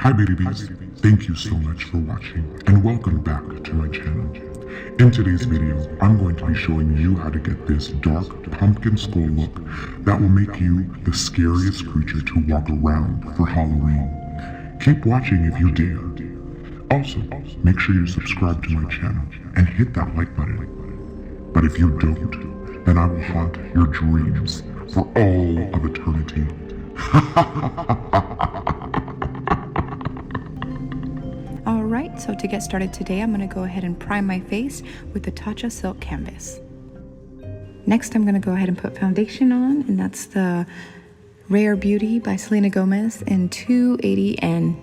Hi Beeyouty Bees, thank you so much for watching and welcome back to my channel. In today's video, I'm going to be showing you how to get this dark pumpkin skull look that will make you the scariest creature to walk around for Halloween. Keep watching if you dare. Also, make sure you subscribe to my channel and hit that like button. But if you don't, then I will haunt your dreams for all of eternity. Alright, so to get started today, I'm going to go ahead and prime my face with the Tatcha Silk Canvas. Next, I'm going to go ahead and put foundation on, and that's the Rare Beauty by Selena Gomez in 280N.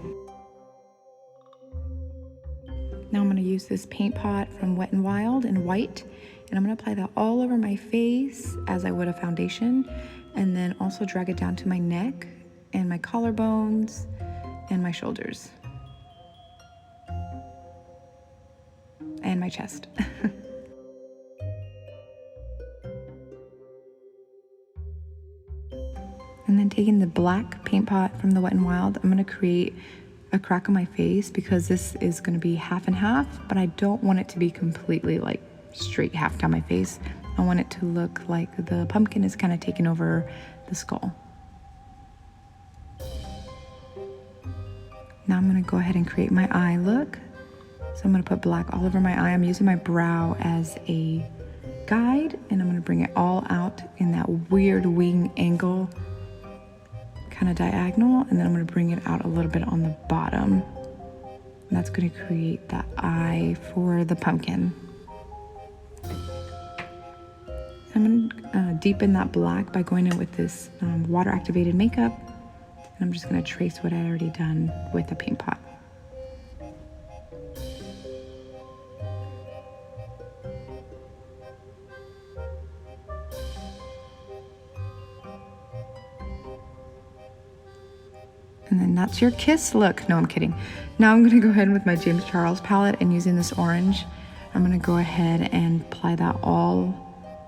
Now I'm going to use this paint pot from Wet n Wild in white, and I'm going to apply that all over my face as I would a foundation, and then also drag it down to my neck and my collarbones and my shoulders. And my chest. And then taking the black paint pot from the Wet n Wild, I'm going to create a crack on my face because this is going to be half and half, but I don't want it to be completely like straight half down my face. I want it to look like the pumpkin is kind of taking over the skull. Now I'm going to go ahead and create my eye look. So I'm going to put black all over my eye. I'm using my brow as a guide, and I'm going to bring it all out in that weird wing angle, kind of diagonal, and then I'm going to bring it out a little bit on the bottom. And that's going to create that eye for the pumpkin. I'm going to deepen that black by going in with this water activated makeup, and I'm just going to trace what I already done with the paint pot. And then that's your kiss look. No, I'm kidding. Now I'm going to go ahead with my James Charles palette, and using this orange, I'm going to go ahead and apply that all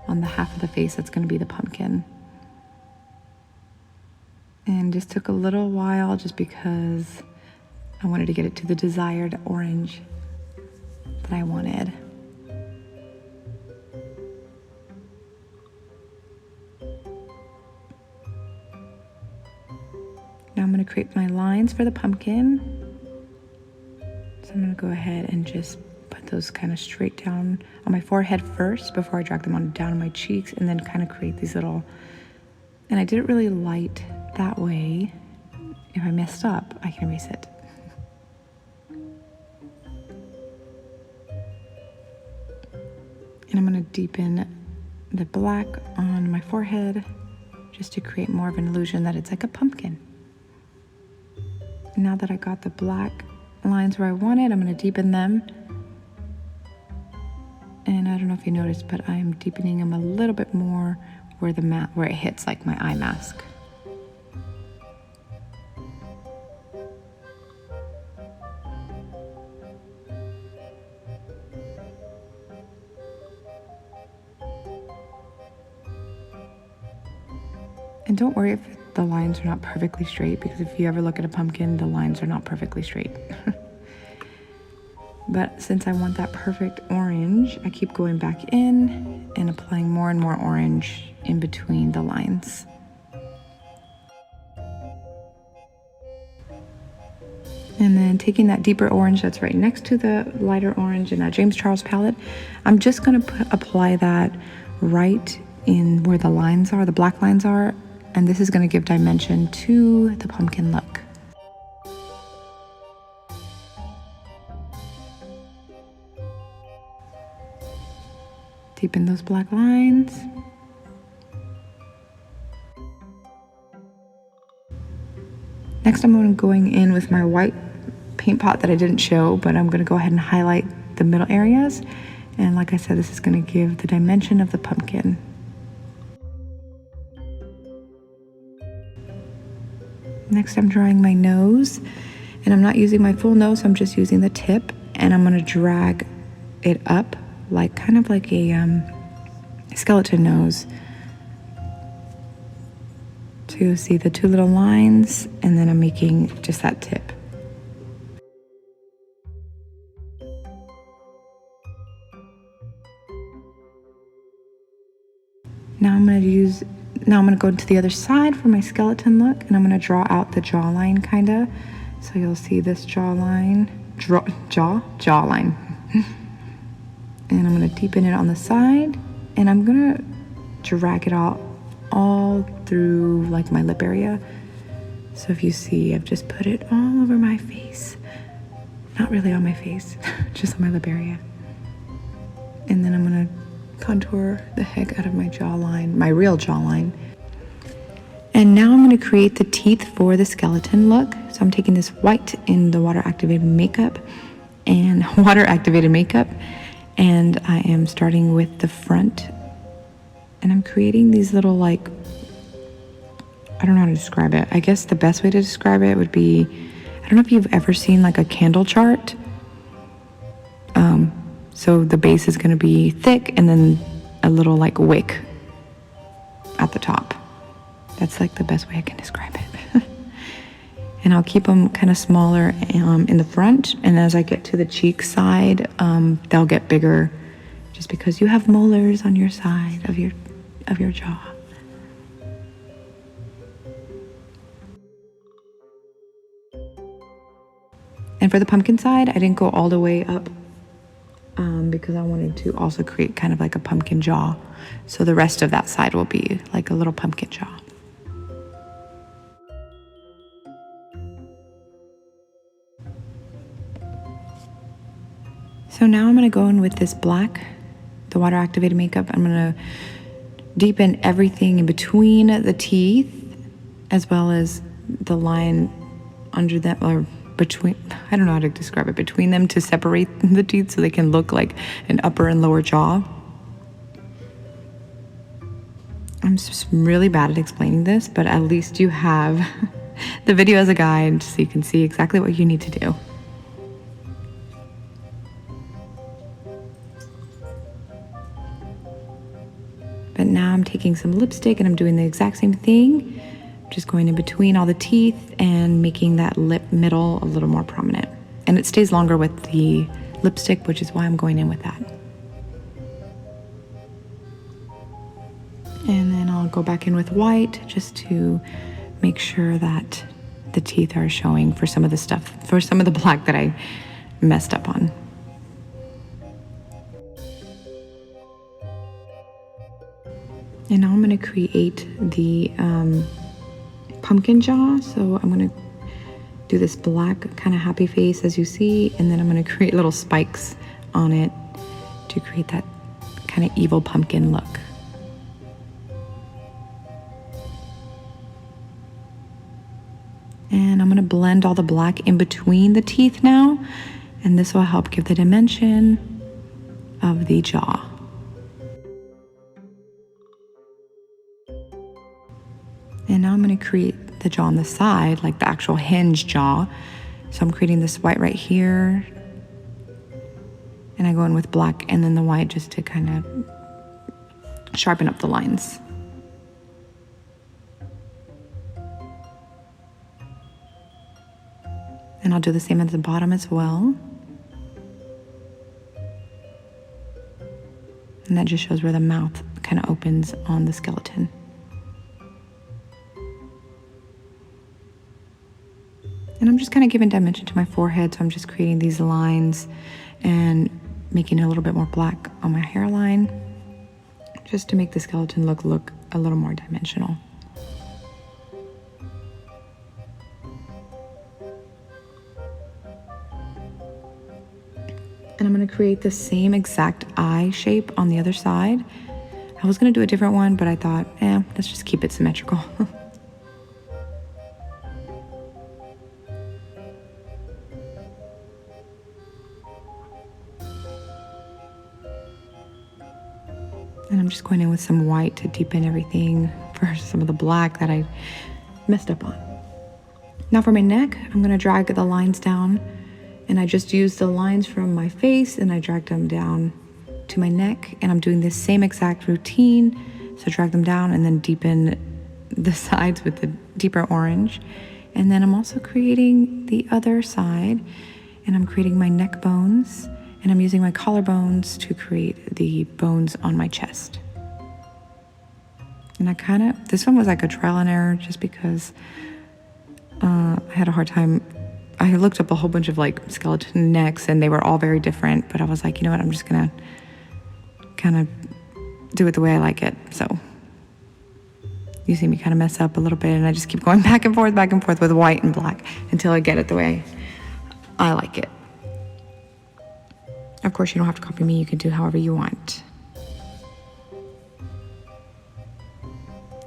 on the half of the face that's going to be the pumpkin. And just took a little while just because I wanted to get it to the desired orange that I wanted. Now I'm going to create my lines for the pumpkin. So I'm going to go ahead and just put those kind of straight down on my forehead first before I drag them on down on my cheeks, and then kind of create these little, and I did it really light that way. If I messed up, I can erase it. And I'm going to deepen the black on my forehead just to create more of an illusion that it's like a pumpkin. Now that I got the black lines where I wanted, I'm going to deepen them. And I don't know if you noticed, but I'm deepening them a little bit more where where it hits like my eye mask. And don't worry if the lines are not perfectly straight, because if you ever look at a pumpkin, the lines are not perfectly straight. But since I want that perfect orange, I keep going back in and applying more and more orange in between the lines. And then taking that deeper orange that's right next to the lighter orange in that James Charles palette, I'm just going to apply that right in where the lines are, the black lines are, and this is going to give dimension to the pumpkin look. Deepen those black lines. Next, I'm going in with my white paint pot that I didn't show, but I'm going to go ahead and highlight the middle areas. And like I said, this is going to give the dimension of the pumpkin. Next, I'm drawing my nose, and I'm not using my full nose, I'm just using the tip, and I'm going to drag it up like kind of like a skeleton nose. So you'll see the two little lines, and then I'm making just that tip. Now I'm gonna go to the other side for my skeleton look, and I'm gonna draw out the jawline kinda. So you'll see this jawline, jawline. And I'm gonna deepen it on the side, and I'm gonna drag it out all through like my lip area. So if you see, I've just put it all over my face. Not really on my face, just on my lip area. And then I'm gonna contour the heck out of my jawline, my real jawline. And now I'm gonna create the teeth for the skeleton look. So I'm taking this white in the water activated makeup, and I am starting with the front, and I'm creating these little, like, I don't know how to describe it. I guess the best way to describe it would be, I don't know if you've ever seen like a candle chart. So the base is going to be thick and then a little like wick at the top. That's like the best way I can describe it. And I'll keep them kind of smaller in the front, and as I get to the cheek side, they'll get bigger just because you have molars on your side of your jaw. And for the pumpkin side, I didn't go all the way up because I wanted to also create kind of like a pumpkin jaw. So the rest of that side will be like a little pumpkin jaw. So now I'm gonna go in with this black, the water activated makeup. I'm gonna deepen everything in between the teeth, as well as the line under them, or between, I don't know how to describe it, between them, to separate the teeth so they can look like an upper and lower jaw. I'm just really bad at explaining this, but at least you have the video as a guide so you can see exactly what you need to do. But now I'm taking some lipstick and I'm doing the exact same thing. Just going in between all the teeth and making that lip middle a little more prominent. And it stays longer with the lipstick, which is why I'm going in with that. And then I'll go back in with white just to make sure that the teeth are showing for some of the stuff, for some of the black that I messed up on. And now I'm gonna create the pumpkin jaw. So I'm gonna do this black kind of happy face as you see, and then I'm gonna create little spikes on it to create that kind of evil pumpkin look. And I'm gonna blend all the black in between the teeth now, and this will help give the dimension of the jaw. And now I'm gonna create the jaw on the side, like the actual hinge jaw. So I'm creating this white right here, and I go in with black and then the white just to kind of sharpen up the lines. And I'll do the same at the bottom as well. And that just shows where the mouth kind of opens on the skeleton. And I'm just kind of giving dimension to my forehead, so I'm just creating these lines and making it a little bit more black on my hairline, just to make the skeleton look a little more dimensional. And I'm gonna create the same exact eye shape on the other side. I was gonna do a different one, but I thought, let's just keep it symmetrical. And I'm just going in with some white to deepen everything for some of the black that I messed up on. Now for my neck, I'm gonna drag the lines down, and I just used the lines from my face and I dragged them down to my neck, and I'm doing this same exact routine. So drag them down and then deepen the sides with the deeper orange. And then I'm also creating the other side, and I'm creating my neck bones, and I'm using my collarbones to create the bones on my chest. And this one was like a trial and error just because I had a hard time. I looked up a whole bunch of like skeleton necks and they were all very different, but I was like, you know what, I'm just gonna kind of do it the way I like it. So you see me kind of mess up a little bit, and I just keep going back and forth with white and black until I get it the way I like it. Of course, you don't have to copy me. You can do however you want.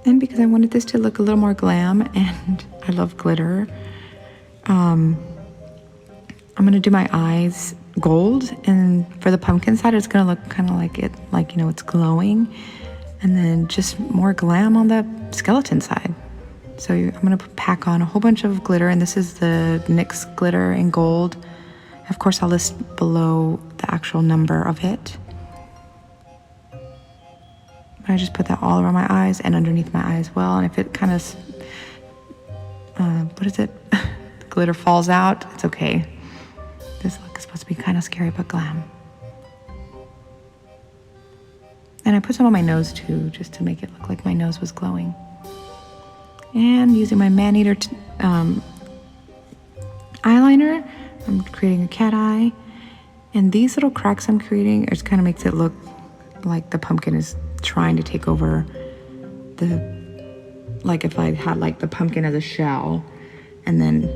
And because I wanted this to look a little more glam, and I love glitter, I'm gonna do my eyes gold, and for the pumpkin side, it's gonna look kind of like it's glowing, and then just more glam on the skeleton side. So I'm gonna pack on a whole bunch of glitter, and this is the NYX glitter in gold. Of course, I'll list below the actual number of it. But I just put that all over my eyes and underneath my eye as well. And if it kind of, the glitter falls out, it's okay. This look is supposed to be kind of scary but glam. And I put some on my nose too, just to make it look like my nose was glowing. And using my Maneater eyeliner, I'm creating a cat eye. And these little cracks I'm creating, it just kind of makes it look like the pumpkin is trying to take over like if I had like the pumpkin as a shell and then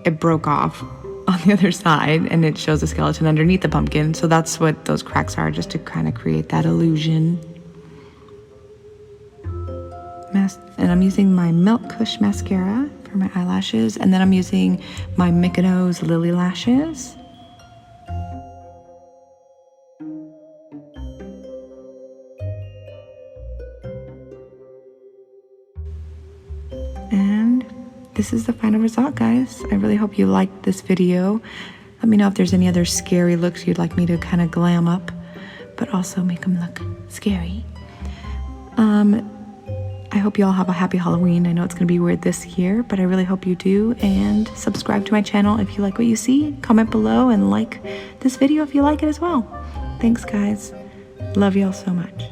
it broke off on the other side and it shows the skeleton underneath the pumpkin. So that's what those cracks are, just to kind of create that illusion. And I'm using my Milk Kush mascara for my eyelashes, and then I'm using my Mykonos Lilly lashes. And this is the final result, guys. I really hope you liked this video. Let me know if there's any other scary looks you'd like me to kind of glam up, but also make them look scary. I hope you all have a happy Halloween. I know it's going to be weird this year, but I really hope you do. And subscribe to my channel if you like what you see. Comment below and like this video if you like it as well. Thanks, guys. Love y'all so much.